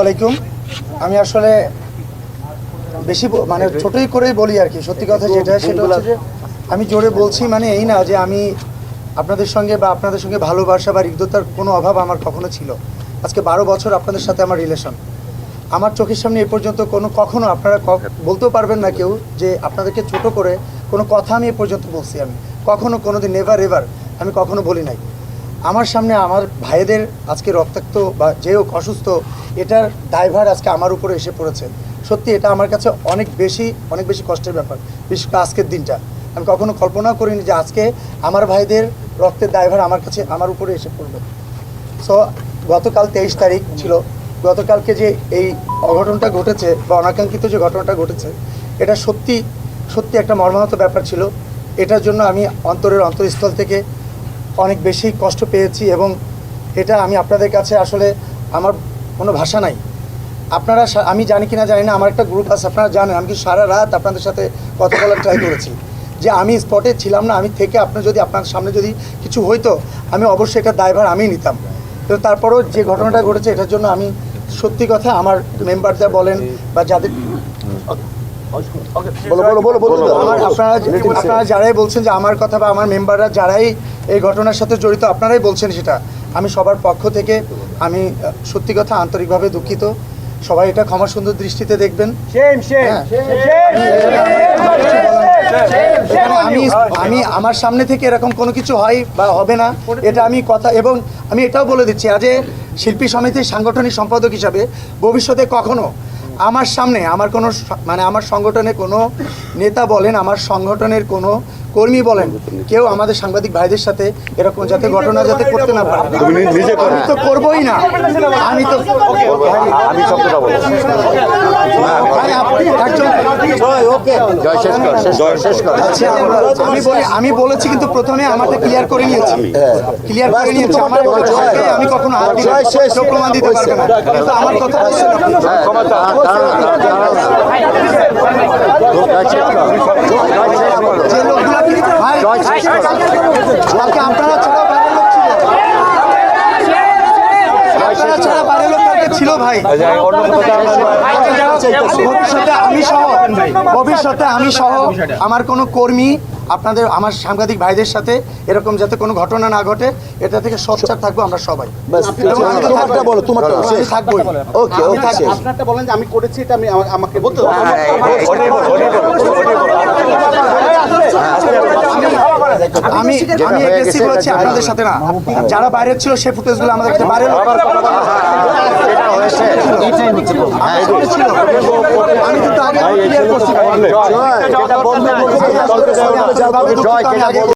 আলাইকুম। আমি আসলে বেশি মানে ছোটই করেই বলি আর কি। সত্যি কথা যেটা সেটা হচ্ছে যে আমি জোরে বলছি মানে এই না যে আমি আপনাদের সঙ্গে বা আপনাদের সঙ্গে ভালোবাসা বা হৃদ্যতার কোনো অভাব আমার কখনো ছিল। আজকে 12 বছর আপনাদের সাথে আমার রিলেশন। আমার চোখের সামনে এ পর্যন্ত কখনো আপনারা বলতেও পারবেন না কেউ যে আপনাদেরকে ছোট করে কোনো কথা আমি এ পর্যন্ত বলছি। আমি কখনো কোনোদিন নেভার এভার আমি কখনো বলি নাই। আমার সামনে আমার ভাইদের আজকে রক্তাক্ত বা যে হোক অসুস্থ, এটার দায়ভার আজকে আমার উপরে এসে পড়েছে। সত্যি এটা আমার কাছে অনেক বেশি কষ্টের ব্যাপার। বিশেষ করে আজকের দিনটা আমি কখনো কল্পনাও করিনি যে আজকে আমার ভাইদের রক্তের দায়ভার আমার উপরে এসে পড়বে। সো গতকাল 23 তারিখ ছিল। গতকালকে যে এই অঘটনটা ঘটেছে বা অনাকাঙ্ক্ষিত যে ঘটনাটা ঘটেছে, এটা সত্যি একটা মর্মাহত ব্যাপার ছিল। এটার জন্য আমি অন্তরস্থল থেকে অনেক বেশি কষ্ট পেয়েছি এবং এটা আমি আপনাদের কাছে আসলে আমার কোনো ভাষা নাই। আপনারা আমি জানি কিনা জানি না, আমার একটা গ্রুপ আছে, আপনারা জানেন। আমি কি সারা রাত আপনাদের সাথে কথা বলার ট্রাই করেছি যে আমি স্পটে ছিলাম না, আমি থেকে আপনার সামনে যদি কিছু হইতো আমি অবশ্যই এটা দায়ভার আমি নিতাম। তো তারপরেও যে ঘটনাটা ঘটেছে এটার জন্য আমি সত্যি কথা আমার মেম্বারদের বলেন বা যাদের আপনারা যারাই বলছেন যে আমার কথা বা আমার মেম্বাররা যারাই এই ঘটনার সাথে জড়িত আপনারাই বলছেন, সেটা আমি সবার পক্ষ থেকে আমি সত্যি কথা আন্তরিকভাবে দুঃখিত। সবাই এটা ক্ষমা সুন্দর দৃষ্টিতে দেখবেন। আমি আমার সামনে থেকে এরকম কোনো কিছু হয় বা হবে না এটা আমি কথা, এবং আমি এটাও বলে দিচ্ছি আজ শিল্পী সমিতির সাংগঠনিক সম্পাদক হিসাবে ভবিষ্যতে কখনো আমার সামনে আমার কোনো মানে আমার সংগঠনের কোনো নেতা বলেন, আমার সংগঠনের কোনো কর্মী বলেন, কেউ আমাদের সাংবাদিক ভাইদের সাথে এরকম যাতে ঘটনা যাতে করতে না পারে। আমি তো করবোই না। আমি বলেছি কিন্তু প্রথমে আমাকে ক্লিয়ার করে নিয়েছি। আমি কখনো প্রমাণ দিতে পারবে না, কিন্তু আমার কথা যে লোকগুলা ছিল ভাই, ভবিষ্যতে আমি সহ আমার কোনো কর্মী আপনাদের আমার সাংবাদিক ভাইদের সাথে এরকম যাতে কোনো ঘটনা না ঘটে এটা থেকে সোচ্চার থাকবো আমরা সবাই। থাকবোই। আপনারটা বলেন যে আমি করেছি, এটা আমাকে বলতে আমি এগ্রেসিভ হয়েছি আপনাদের সাথে না, যারা বাইরে ছিল সে ফুটেজগুলো আমাদের কাছে বাইরে আমি কিন্তু আগে